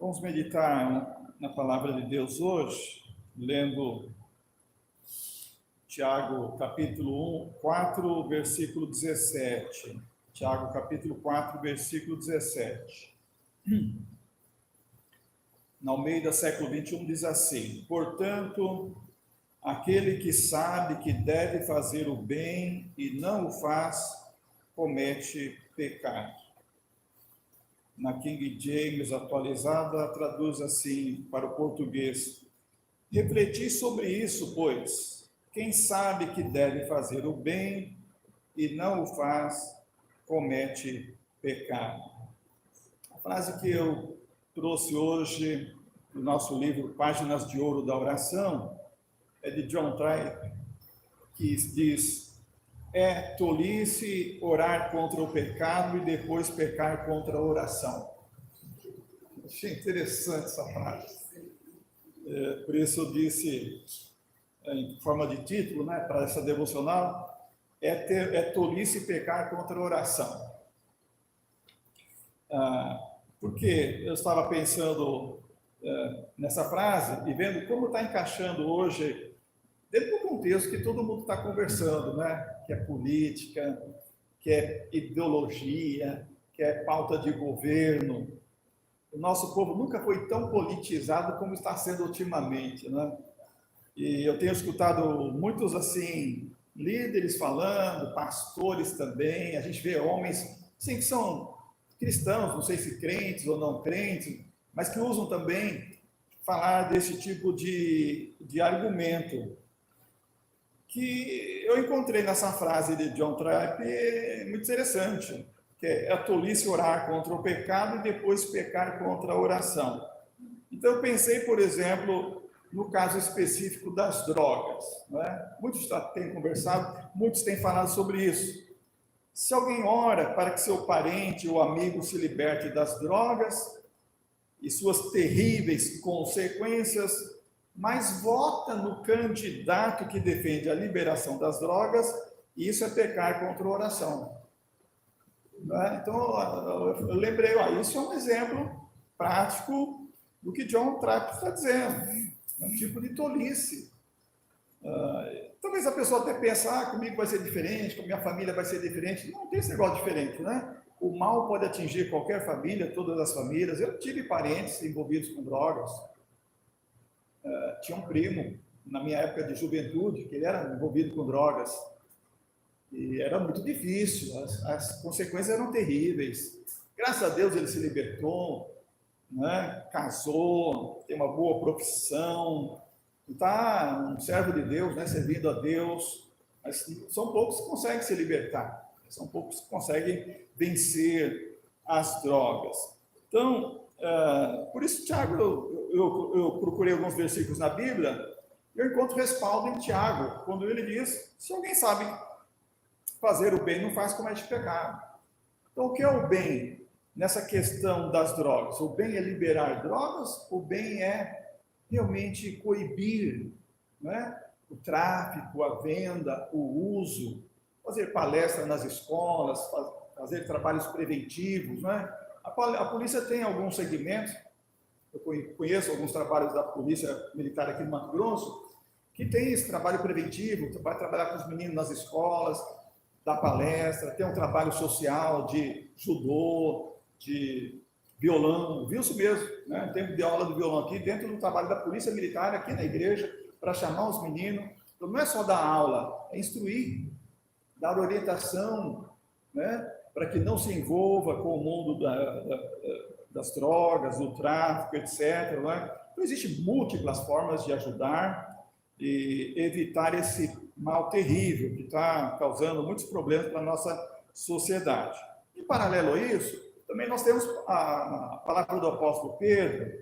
Vamos meditar na palavra de Deus hoje, lendo Tiago, capítulo 4, versículo 17. Tiago, capítulo 4, versículo 17. Na Almeida, século 21, diz assim: Portanto, aquele que sabe que deve fazer o bem e não o faz, comete pecado. Na King James atualizada, traduz assim para o português: refleti sobre isso, pois quem sabe que deve fazer o bem e não o faz, comete pecado. A frase que eu trouxe hoje do nosso livro Páginas de Ouro da Oração é de John Tripp, que diz: é tolice orar contra o pecado e depois pecar contra a oração. Achei interessante essa frase. Por isso eu disse, em forma de título, né, para essa devocional, é tolice pecar contra a oração. Porque eu estava pensando nessa frase e vendo como está encaixando hoje, dentro do contexto que todo mundo está conversando, né? Que é política, que é ideologia, que é pauta de governo. O nosso povo nunca foi tão politizado como está sendo ultimamente, né? E eu tenho escutado muitos, assim, líderes falando, pastores também, a gente vê homens, sim, que são cristãos, não sei se crentes ou não crentes, mas que usam também falar desse tipo de argumento, que eu encontrei nessa frase de John Tripp muito interessante, que é a tolice orar contra o pecado e depois pecar contra a oração. Então eu pensei, por exemplo, no caso específico das drogas, né? Muitos têm conversado, muitos têm falado sobre isso. Se alguém ora para que seu parente ou amigo se liberte das drogas e suas terríveis consequências, mas vota no candidato que defende a liberação das drogas, isso é pecar contra a oração. Então, eu lembrei, isso é um exemplo prático do que John Tripp está dizendo. É um tipo de tolice. Talvez a pessoa até pense, comigo vai ser diferente, com minha família vai ser diferente. Não tem esse negócio diferente, né? O mal pode atingir qualquer família, todas as famílias. Eu tive parentes envolvidos com drogas. Tinha um primo, na minha época de juventude, que ele era envolvido com drogas. E era muito difícil, as consequências eram terríveis. Graças a Deus ele se libertou, né? Casou, tem uma boa profissão, está um servo de Deus, né? Servindo a Deus. Mas são poucos que conseguem se libertar, são poucos que conseguem vencer as drogas. Então, por isso, Tiago, eu procurei alguns versículos na Bíblia, e eu encontro respaldo em Tiago, quando ele diz: se alguém sabe fazer o bem, não faz, comete pecado. Então, o que é o bem nessa questão das drogas? O bem é liberar drogas? O bem é realmente coibir, né, o tráfico, a venda, o uso, fazer palestra nas escolas, fazer trabalhos preventivos, né? A polícia tem alguns segmentos, eu conheço alguns trabalhos da Polícia Militar aqui no Mato Grosso, que tem esse trabalho preventivo, vai trabalhar com os meninos nas escolas, dar palestra, tem um trabalho social de judô, de violão, viu isso mesmo, né? Tempo de aula de violão aqui, dentro do trabalho da Polícia Militar, aqui na igreja, para chamar os meninos. Então, não é só dar aula, é instruir, dar orientação, né? Para que não se envolva com o mundo das drogas, do tráfico, etc. Né? Então, existem múltiplas formas de ajudar e evitar esse mal terrível que está causando muitos problemas para a nossa sociedade. Em paralelo a isso, também nós temos a palavra do apóstolo Pedro,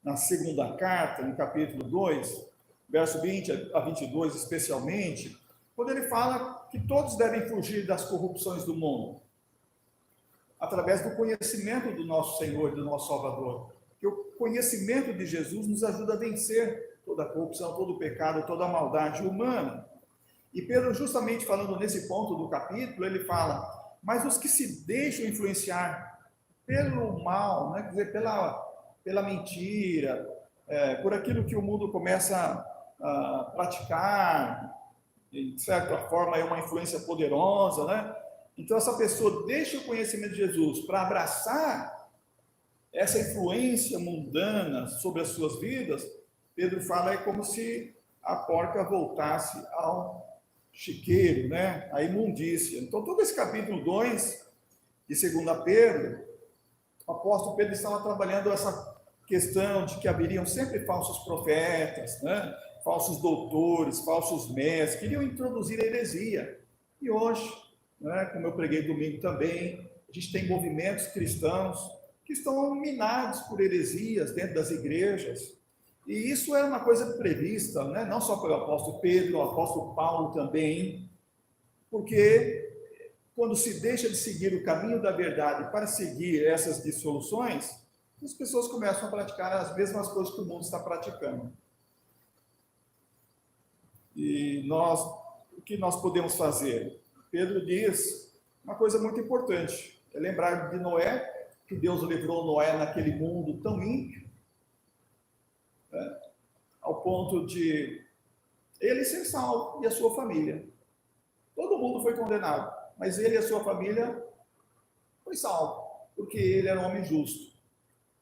na segunda carta, no capítulo 2, verso 20 a 22 especialmente, quando ele fala que todos devem fugir das corrupções do mundo, através do conhecimento do nosso Senhor e do nosso Salvador. Que o conhecimento de Jesus nos ajuda a vencer toda a corrupção, todo o pecado, toda a maldade humana. E Pedro, justamente falando nesse ponto do capítulo, ele fala: mas os que se deixam influenciar pelo mal, né, quer dizer, pela mentira, por aquilo que o mundo começa a praticar, de certa forma é uma influência poderosa, né? Então essa pessoa deixa o conhecimento de Jesus para abraçar essa influência mundana sobre as suas vidas. Pedro fala, é como se a porca voltasse ao chiqueiro, né? A imundícia. Então todo esse capítulo 2 de 2 Pedro, o apóstolo Pedro estava trabalhando essa questão de que haveriam sempre falsos profetas, né? Falsos doutores, falsos mestres, queriam introduzir a heresia. E hoje, né, como eu preguei domingo também, a gente tem movimentos cristãos que estão minados por heresias dentro das igrejas. E isso é uma coisa prevista, né? Não só pelo apóstolo Pedro, o apóstolo Paulo também, porque quando se deixa de seguir o caminho da verdade para seguir essas dissoluções, as pessoas começam a praticar as mesmas coisas que o mundo está praticando. E o que nós podemos fazer? Pedro diz uma coisa muito importante, é lembrar de Noé, que Deus livrou Noé naquele mundo tão ímpio, né, ao ponto de ele ser salvo e a sua família. Todo mundo foi condenado, mas ele e a sua família foi salvo, porque ele era um homem justo.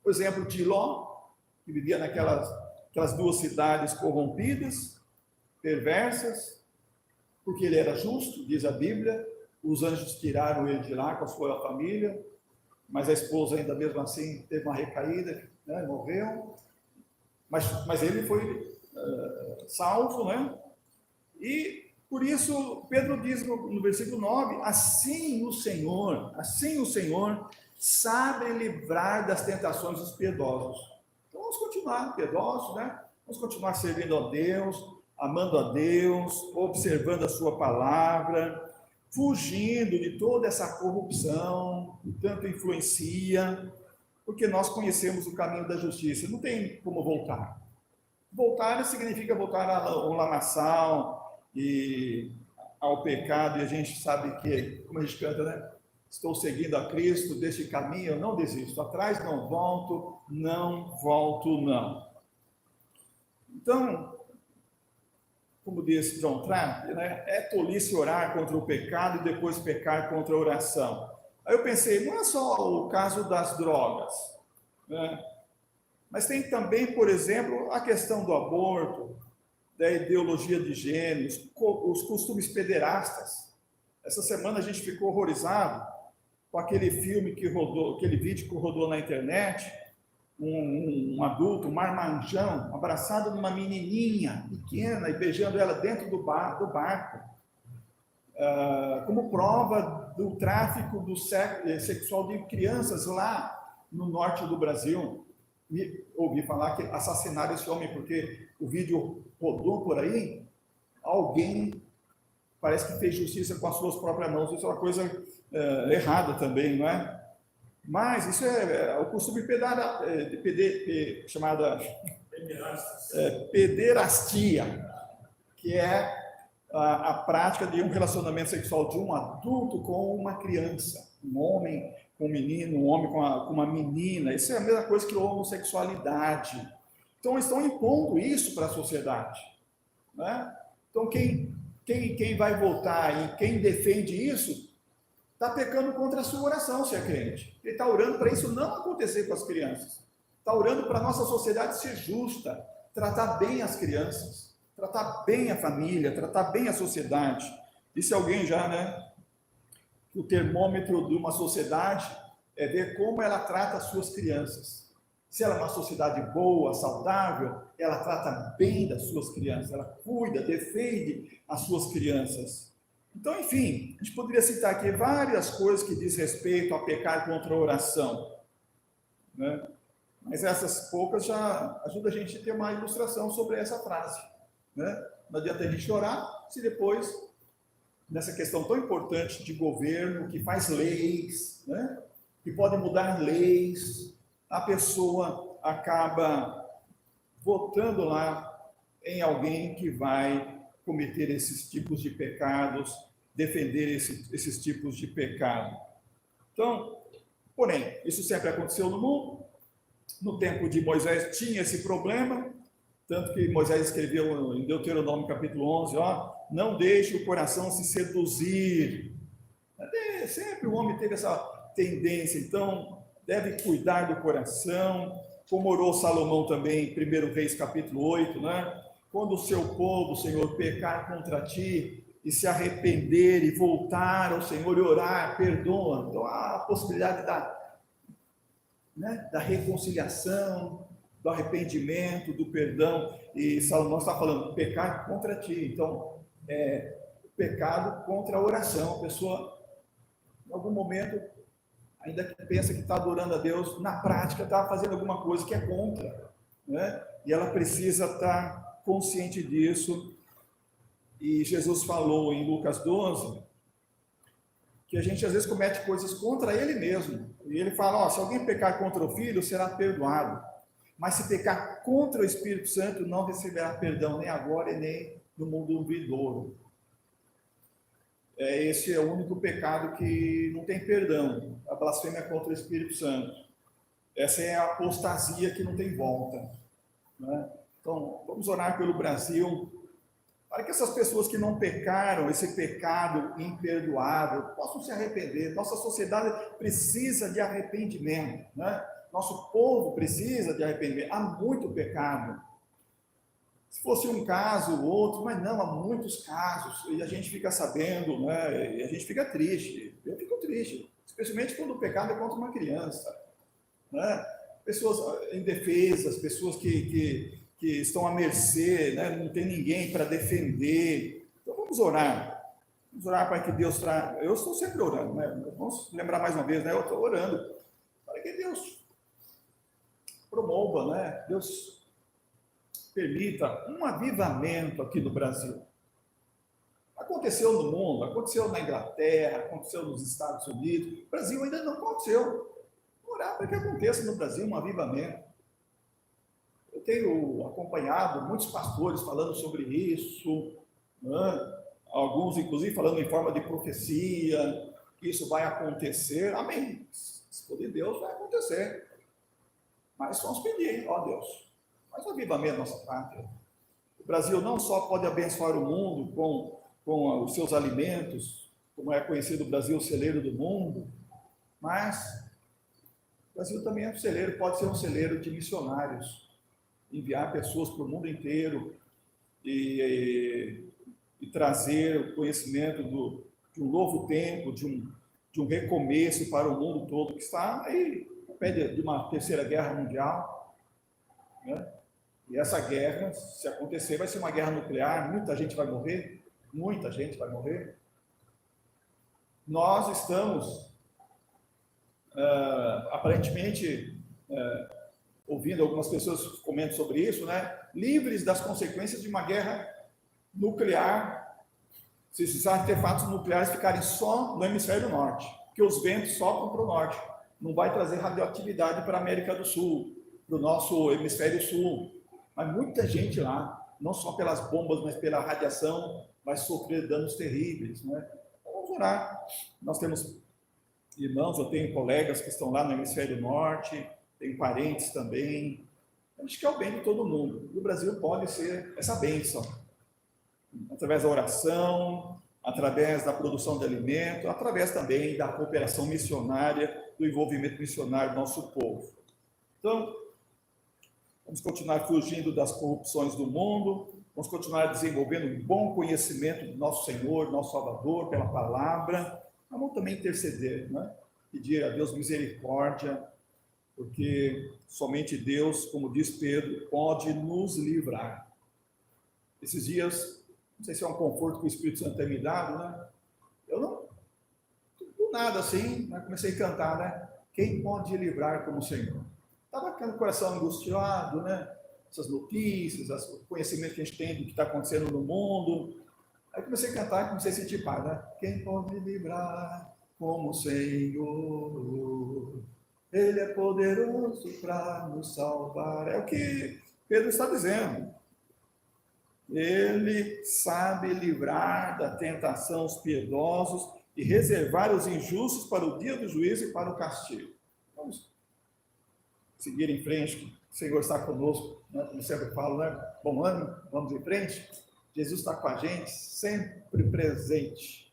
O exemplo de Ló, que vivia naquelas duas cidades corrompidas, perversas, porque ele era justo, diz a Bíblia, os anjos tiraram ele de lá com a sua família, mas a esposa ainda mesmo assim teve uma recaída, né, morreu, mas ele foi salvo, né? E por isso Pedro diz no versículo 9, assim o Senhor sabe livrar das tentações dos piedosos. Então vamos continuar piedosos, né? Vamos continuar servindo a Deus, amando a Deus, observando a sua palavra, fugindo de toda essa corrupção que tanto influencia, porque nós conhecemos o caminho da justiça, não tem como voltar. Voltar significa voltar ao lamaçal e ao pecado, e a gente sabe que, como a gente canta, né? Estou seguindo a Cristo, deste caminho eu não desisto, atrás não volto, não volto não. Então, como disse John Trapp, né, é tolice orar contra o pecado e depois pecar contra a oração. Aí eu pensei, não é só o caso das drogas, né, mas tem também, por exemplo, a questão do aborto, da ideologia de gênero, os costumes pederastas. Essa semana a gente ficou horrorizado com aquele filme que rodou, aquele vídeo que rodou na internet, um adulto, um marmanjão, abraçado numa menininha pequena e beijando ela dentro do barco, como prova do tráfico sexual de crianças lá no norte do Brasil. E ouvi falar que assassinaram esse homem porque o vídeo rodou por aí, alguém parece que fez justiça com as suas próprias mãos. Isso é uma coisa errada também, não é? Mas isso é o costume chamada pederastia, que é a prática de um relacionamento sexual de um adulto com uma criança, um homem com um menino, um homem com uma menina. Isso é a mesma coisa que a homossexualidade. Então, estão impondo isso para a sociedade, né? Então, quem vai votar e quem defende isso está pecando contra a sua oração, se é crente. Ele está orando para isso não acontecer com as crianças. Está orando para a nossa sociedade ser justa, tratar bem as crianças, tratar bem a família, tratar bem a sociedade. Disse alguém já, né? Que o termômetro de uma sociedade é ver como ela trata as suas crianças. Se ela é uma sociedade boa, saudável, ela trata bem das suas crianças, ela cuida, defende as suas crianças. Então, enfim, a gente poderia citar aqui várias coisas que diz respeito a pecar contra a oração, né? Mas essas poucas já ajudam a gente a ter uma ilustração sobre essa frase, né? Não adianta a gente orar se depois, nessa questão tão importante de governo, que faz leis, né? Que pode mudar leis, a pessoa acaba votando lá em alguém que vai cometer esses tipos de pecados, defender esses tipos de pecado. Então, porém, isso sempre aconteceu no mundo, no tempo de Moisés tinha esse problema, tanto que Moisés escreveu em Deuteronômio capítulo 11, ó, não deixe o coração se seduzir. Sempre o homem teve essa tendência, então deve cuidar do coração, como orou Salomão também em 1 Reis capítulo 8, né? Quando o seu povo, Senhor, pecar contra ti e se arrepender e voltar ao Senhor e orar, perdoa. Então há a possibilidade da reconciliação, do arrependimento, do perdão, e Salomão está falando, pecar contra ti, então, pecado contra a oração, a pessoa, em algum momento, ainda que pensa que está adorando a Deus, na prática está fazendo alguma coisa que é contra, né? E ela precisa estar consciente disso, e Jesus falou em Lucas 12, que a gente às vezes comete coisas contra ele mesmo, e ele fala, ó, se alguém pecar contra o Filho, será perdoado, mas se pecar contra o Espírito Santo, não receberá perdão, nem agora e nem no mundo vindouro. Esse é o único pecado que não tem perdão, a blasfêmia contra o Espírito Santo. Essa é a apostasia que não tem volta, né? Então, vamos orar pelo Brasil, para que essas pessoas que não pecaram, esse pecado imperdoável, possam se arrepender. Nossa sociedade precisa de arrependimento, né? Nosso povo precisa de arrependimento. Há muito pecado. Se fosse um caso ou outro, mas não, há muitos casos, e a gente fica sabendo, né? E a gente fica triste. Eu fico triste, especialmente quando o pecado é contra uma criança, né? Pessoas indefesas, pessoas que estão à mercê, né? Não tem ninguém para defender. Então vamos orar. Vamos orar para que Deus traga. Eu estou sempre orando, né? Vamos lembrar mais uma vez, né? Eu estou orando para que Deus promova, né? Deus permita um avivamento aqui no Brasil. Aconteceu no mundo, aconteceu na Inglaterra, aconteceu nos Estados Unidos, o Brasil ainda não aconteceu. Orar para que aconteça no Brasil um avivamento. Eu tenho acompanhado muitos pastores falando sobre isso, né? Alguns inclusive falando em forma de profecia, que isso vai acontecer, amém, se for de Deus vai acontecer, mas vamos pedir, ó Deus, faz um avivamento na nossa pátria. O Brasil não só pode abençoar o mundo com os seus alimentos, como é conhecido o Brasil, o celeiro do mundo, mas o Brasil também é um celeiro, pode ser um celeiro de missionários, enviar pessoas para o mundo inteiro e trazer o conhecimento de um novo tempo, de um recomeço para o mundo todo, que está aí, no pé de uma terceira guerra mundial, né? E essa guerra, se acontecer, vai ser uma guerra nuclear, muita gente vai morrer, muita gente vai morrer. Nós estamos, aparentemente, ouvindo algumas pessoas comentam sobre isso, né? Livres das consequências de uma guerra nuclear, se esses artefatos nucleares ficarem só no hemisfério norte, porque os ventos sopram para o norte, não vai trazer radioatividade para a América do Sul, para o nosso hemisfério sul, mas muita gente lá, não só pelas bombas, mas pela radiação, vai sofrer danos terríveis, né? Vamos orar. Nós temos irmãos, eu tenho colegas que estão lá no hemisfério norte, tenho parentes também. Acho que é o bem de todo mundo. E o Brasil pode ser essa bênção, através da oração, através da produção de alimento, através também da cooperação missionária, do envolvimento missionário do nosso povo. Então, vamos continuar fugindo das corrupções do mundo, vamos continuar desenvolvendo um bom conhecimento do nosso Senhor, nosso Salvador, pela palavra, mas vamos também interceder, né? Pedir a Deus misericórdia, porque somente Deus, como diz Pedro, pode nos livrar. Esses dias, não sei se é um conforto que o Espírito Santo tem me dado, né? Eu não, do nada assim, né? Comecei a cantar, né? Quem pode livrar como o Senhor? Estava com o coração angustiado, né? Essas notícias, o conhecimento que a gente tem do que está acontecendo no mundo. Aí comecei a cantar e comecei a sentir paz, né? Quem pode livrar como o Senhor? Ele é poderoso para nos salvar. É o que Pedro está dizendo. Ele sabe livrar da tentação os piedosos e reservar os injustos para o dia do juízo e para o castigo. Vamos seguir em frente, o Senhor está conosco, né? Como sempre falo, né? Bom ânimo, vamos em frente. Jesus está com a gente, sempre presente.